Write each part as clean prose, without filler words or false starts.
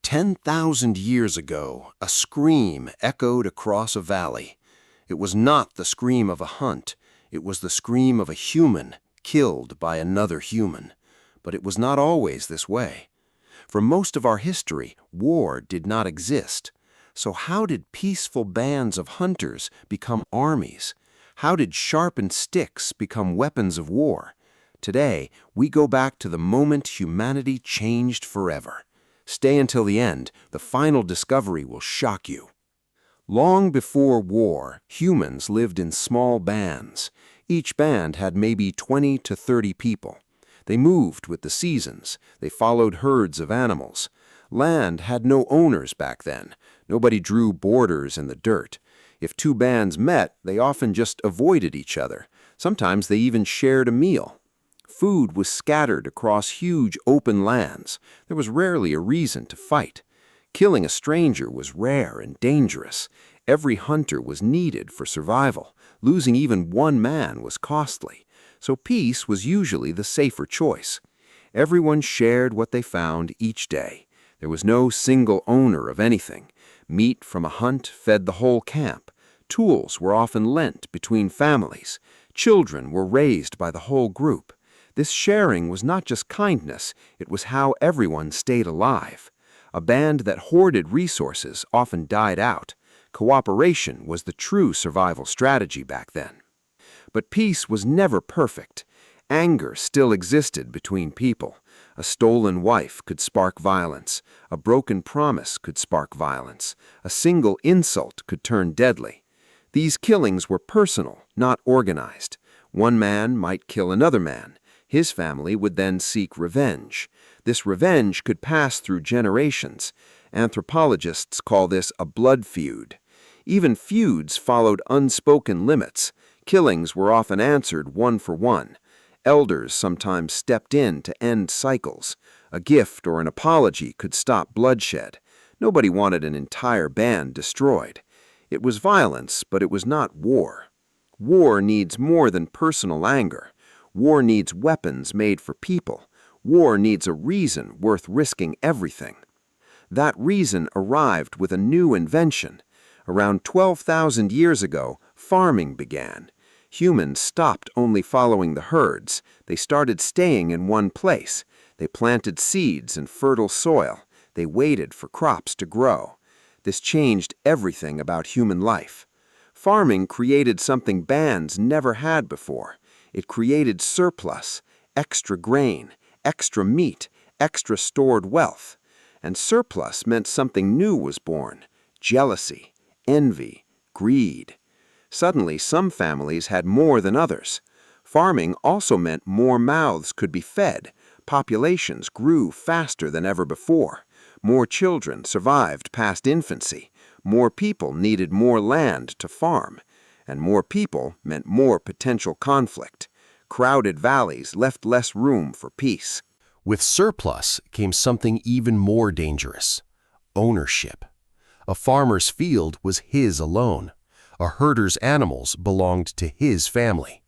10,000 years ago, a scream echoed across a valley. It was not the scream of a hunt. It was the scream of a human killed by another human. But it was not always this way. For most of our history, war did not exist. So how did peaceful bands of hunters become armies? How did sharpened sticks become weapons of war? Today, we go back to the moment humanity changed forever. Stay until the end. The final discovery will shock you. Long before war, humans lived in small bands. Each band had maybe 20 to 30 people. They moved with the seasons. They followed herds of animals. Land had no owners back then. Nobody drew borders in the dirt. If two bands met, they often just avoided each other. Sometimes they even shared a meal. Food was scattered across huge open lands. There was rarely a reason to fight. Killing a stranger was rare and dangerous. Every hunter was needed for survival. Losing even one man was costly. So peace was usually the safer choice. Everyone shared what they found each day. There was no single owner of anything. Meat from a hunt fed the whole camp. Tools were often lent between families. Children were raised by the whole group. This sharing was not just kindness, it was how everyone stayed alive. A band that hoarded resources often died out. Cooperation was the true survival strategy back then. But peace was never perfect. Anger still existed between people. A stolen wife could spark violence. A broken promise could spark violence. A single insult could turn deadly. These killings were personal, not organized. One man might kill another man. His family would then seek revenge. This revenge could pass through generations. Anthropologists call this a blood feud. Even feuds followed unspoken limits. Killings were often answered one for one. Elders sometimes stepped in to end cycles. A gift or an apology could stop bloodshed. Nobody wanted an entire band destroyed. It was violence, but it was not war. War needs more than personal anger. War needs weapons made for people. War needs a reason worth risking everything. That reason arrived with a new invention. Around 12,000 years ago, farming began. Humans stopped only following the herds. They started staying in one place. They planted seeds in fertile soil. They waited for crops to grow. This changed everything about human life. Farming created something bands never had before. It created surplus, extra grain, extra meat, extra stored wealth. And surplus meant something new was born: jealousy, envy, greed. Suddenly, some families had more than others. Farming also meant more mouths could be fed. Populations grew faster than ever before. More children survived past infancy. More people needed more land to farm. And more people meant more potential conflict. Crowded valleys left less room for peace. With surplus came something even more dangerous: ownership. A farmer's field was his alone. A herder's animals belonged to his family.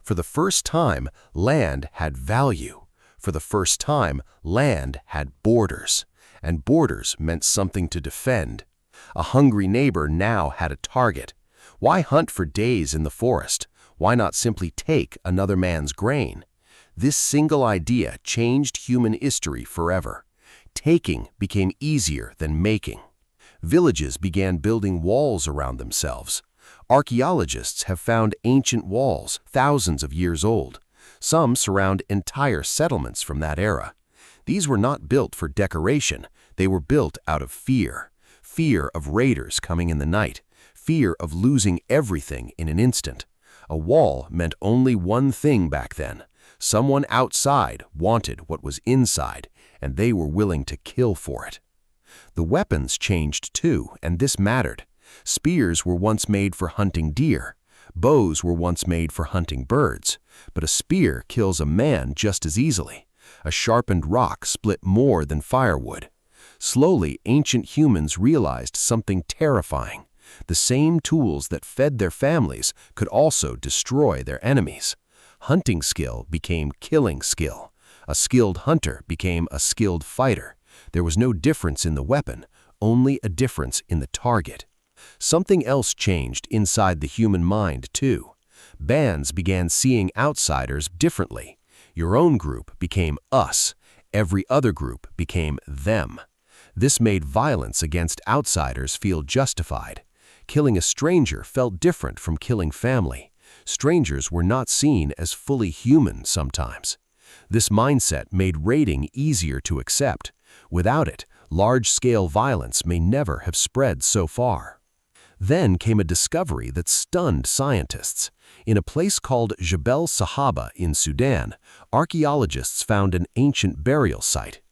For the first time, land had value. For the first time, land had borders. And borders meant something to defend. A hungry neighbor now had a target. Why hunt for days in the forest? Why not simply take another man's grain? This single idea changed human history forever. Taking became easier than making. Villages began building walls around themselves. Archaeologists have found ancient walls, thousands of years old. Some surround entire settlements from that era. These were not built for decoration. They were built out of fear. Fear of raiders coming in the night. Fear of losing everything in an instant. A wall meant only one thing back then. Someone outside wanted what was inside, and they were willing to kill for it. The weapons changed too, and this mattered. Spears were once made for hunting deer. Bows were once made for hunting birds. But a spear kills a man just as easily. A sharpened rock split more than firewood. Slowly, ancient humans realized something terrifying. The same tools that fed their families could also destroy their enemies. Hunting skill became killing skill. A skilled hunter became a skilled fighter. There was no difference in the weapon, only a difference in the target. Something else changed inside the human mind, too. Bands began seeing outsiders differently. Your own group became us. Every other group became them. This made violence against outsiders feel justified. Killing a stranger felt different from killing family. Strangers were not seen as fully human sometimes. This mindset made raiding easier to accept. Without it, large-scale violence may never have spread so far. Then came a discovery that stunned scientists. In a place called Jebel Sahaba in Sudan, archaeologists found an ancient burial site.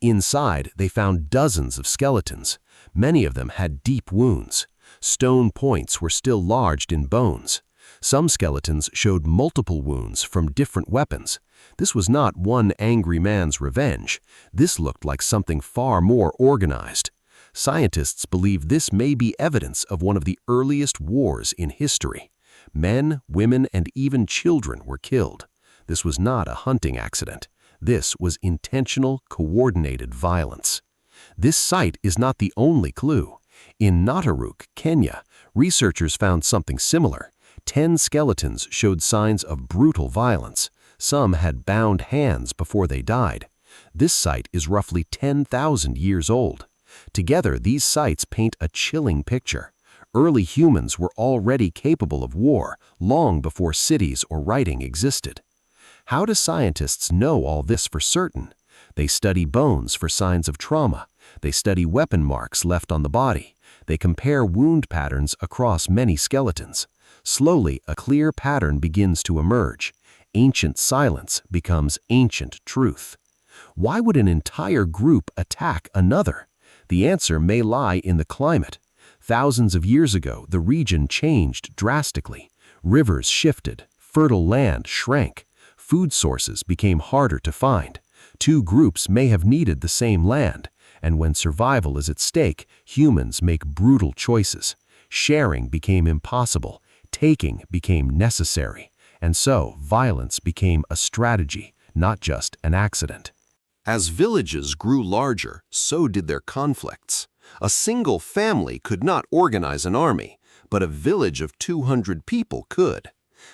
Inside, they found dozens of skeletons. Many of them had deep wounds. Stone points were still lodged in bones. Some skeletons showed multiple wounds from different weapons. This was not one angry man's revenge. This looked like something far more organized. Scientists believe this may be evidence of one of the earliest wars in history. Men, women, and even children were killed. This was not a hunting accident. This was intentional, coordinated violence. This site is not the only clue. In Nataruk, Kenya, researchers found something similar. 10 skeletons showed signs of brutal violence. Some had bound hands before they died. This site is roughly 10,000 years old. Together, these sites paint a chilling picture. Early humans were already capable of war, long before cities or writing existed. How do scientists know all this for certain? They study bones for signs of trauma. They study weapon marks left on the body. They compare wound patterns across many skeletons. Slowly, a clear pattern begins to emerge. Ancient silence becomes ancient truth. Why would an entire group attack another? The answer may lie in the climate. Thousands of years ago, the region changed drastically. Rivers shifted, fertile land shrank, food sources became harder to find. Two groups may have needed the same land, and when survival is at stake, humans make brutal choices. Sharing became impossible, taking became necessary, and so violence became a strategy, not just an accident. As villages grew larger, so did their conflicts. A single family could not organize an army, but a village of 200 people could.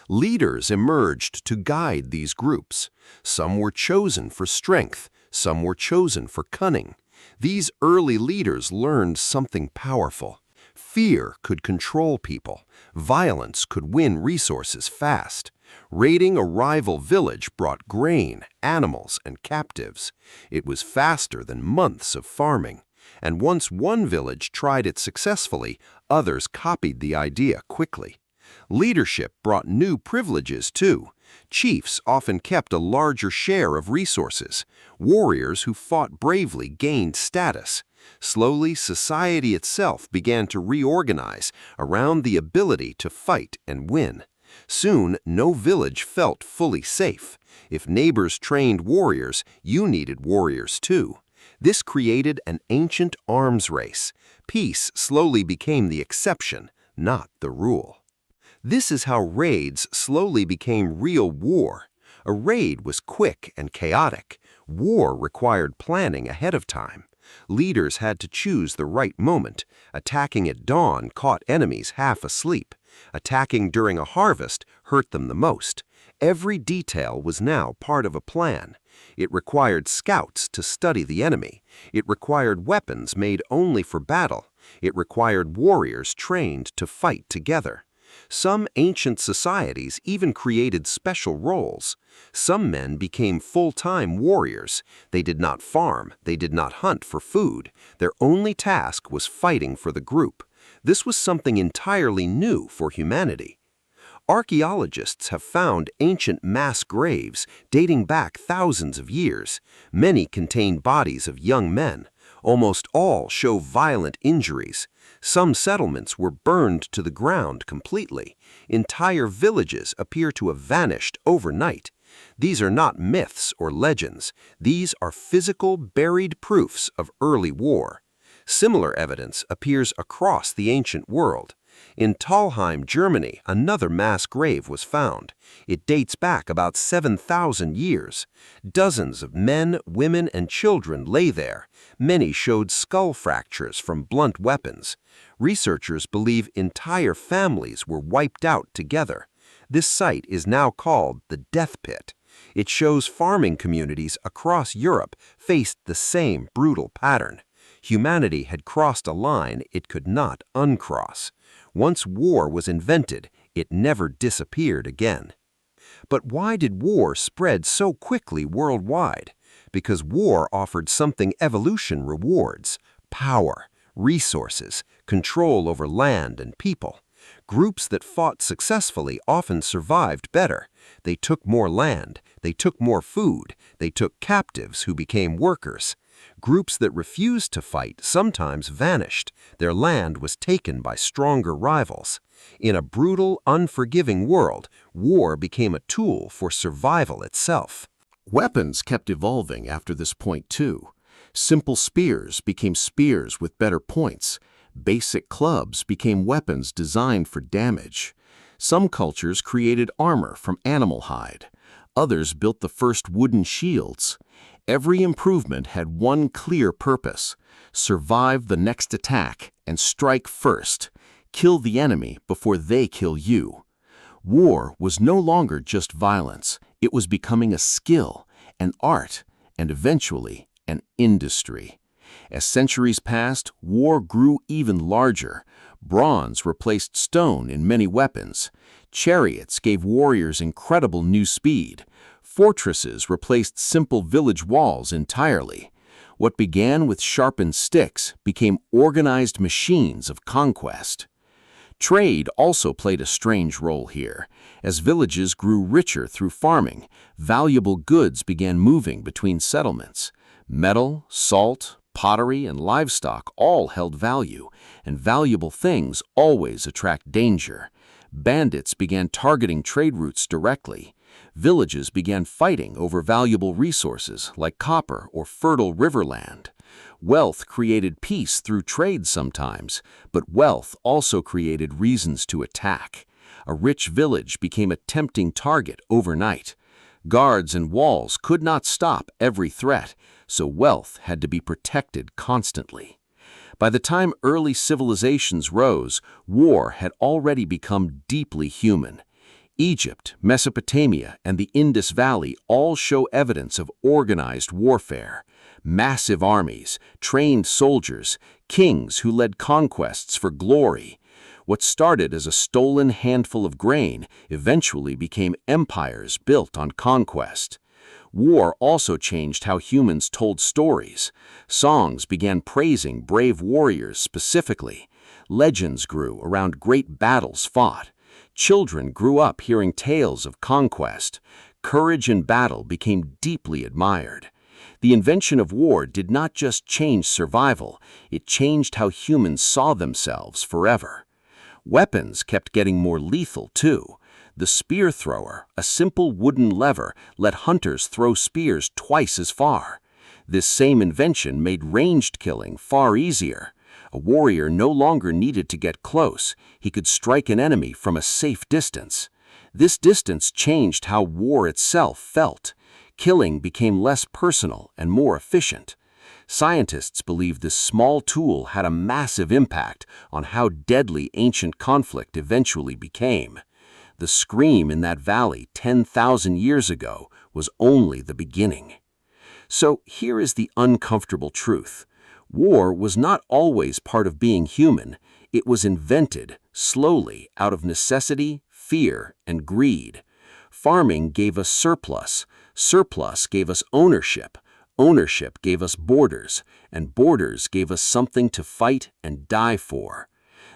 Leaders emerged to guide these groups. Some were chosen for strength, some were chosen for cunning. These early leaders learned something powerful. Fear could control people. Violence could win resources fast. Raiding a rival village brought grain, animals, and captives. It was faster than months of farming. And once one village tried it successfully, others copied the idea quickly. Leadership brought new privileges, too. Chiefs often kept a larger share of resources. Warriors who fought bravely gained status. Slowly, society itself began to reorganize around the ability to fight and win. Soon, no village felt fully safe. If neighbors trained warriors, you needed warriors too. This created an ancient arms race. Peace slowly became the exception, not the rule. This is how raids slowly became real war. A raid was quick and chaotic. War required planning ahead of time. Leaders had to choose the right moment. Attacking at dawn caught enemies half asleep. Attacking during a harvest hurt them the most. Every detail was now part of a plan. It required scouts to study the enemy. It required weapons made only for battle. It required warriors trained to fight together. Some ancient societies even created special roles. Some men became full-time warriors. They did not farm, they did not hunt for food. Their only task was fighting for the group. This was something entirely new for humanity. Archaeologists have found ancient mass graves dating back thousands of years. Many contain bodies of young men. Almost all show violent injuries. Some settlements were burned to the ground completely. Entire villages appear to have vanished overnight. These are not myths or legends. These are physical, buried proofs of early war. Similar evidence appears across the ancient world. In Talheim, Germany, another mass grave was found. It dates back about 7,000 years. Dozens of men, women, and children lay there. Many showed skull fractures from blunt weapons. Researchers believe entire families were wiped out together. This site is now called the Death Pit. It shows farming communities across Europe faced the same brutal pattern. Humanity had crossed a line it could not uncross. Once war was invented, it never disappeared again. But why did war spread so quickly worldwide? Because war offered something evolution rewards: power, resources, control over land and people. Groups that fought successfully often survived better. They took more land, they took more food, they took captives who became workers. Groups that refused to fight sometimes vanished. Their land was taken by stronger rivals. In a brutal, unforgiving world, war became a tool for survival itself. Weapons kept evolving after this point too. Simple spears became spears with better points. Basic clubs became weapons designed for damage. Some cultures created armor from animal hide. Others built the first wooden shields. Every improvement had one clear purpose: survive the next attack and strike first. Kill the enemy before they kill you. War was no longer just violence. It was becoming a skill, an art, and eventually an industry. As centuries passed, war grew even larger. Bronze replaced stone in many weapons. Chariots gave warriors incredible new speed. Fortresses replaced simple village walls entirely. What began with sharpened sticks became organized machines of conquest. Trade also played a strange role here. As villages grew richer through farming, valuable goods began moving between settlements. Metal, salt, pottery, and livestock all held value, and valuable things always attract danger. Bandits began targeting trade routes directly. Villages began fighting over valuable resources like copper or fertile riverland. Wealth created peace through trade sometimes, but wealth also created reasons to attack. A rich village became a tempting target overnight. Guards and walls could not stop every threat, so wealth had to be protected constantly. By the time early civilizations rose, war had already become deeply human. Egypt, Mesopotamia, and the Indus Valley all show evidence of organized warfare. Massive armies, trained soldiers, kings who led conquests for glory. What started as a stolen handful of grain eventually became empires built on conquest. War also changed how humans told stories. Songs began praising brave warriors specifically. Legends grew around great battles fought. Children grew up hearing tales of conquest. Courage in battle became deeply admired. The invention of war did not just change survival, it changed how humans saw themselves forever. Weapons kept getting more lethal too. The spear thrower, a simple wooden lever, let hunters throw spears twice as far. This same invention made ranged killing far easier. A warrior no longer needed to get close. He could strike an enemy from a safe distance. This distance changed how war itself felt. Killing became less personal and more efficient. Scientists believe this small tool had a massive impact on how deadly ancient conflict eventually became. The scream in that valley 10,000 years ago was only the beginning. So here is the uncomfortable truth. War was not always part of being human. It was invented, slowly, out of necessity, fear, and greed. Farming gave us surplus. Surplus gave us ownership. Ownership gave us borders, and borders gave us something to fight and die for.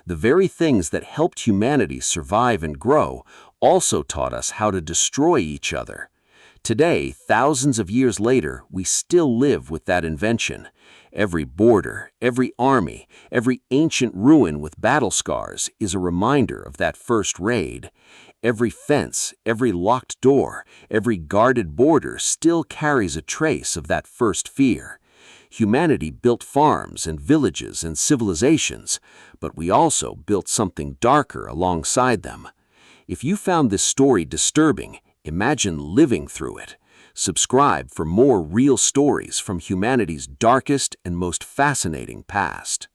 The very things that helped humanity survive and grow also taught us how to destroy each other. Today, thousands of years later, we still live with that invention. Every border, every army, every ancient ruin with battle scars is a reminder of that first raid. Every fence, every locked door, every guarded border still carries a trace of that first fear. Humanity built farms and villages and civilizations, but we also built something darker alongside them. If you found this story disturbing, imagine living through it. Subscribe for more real stories from humanity's darkest and most fascinating past.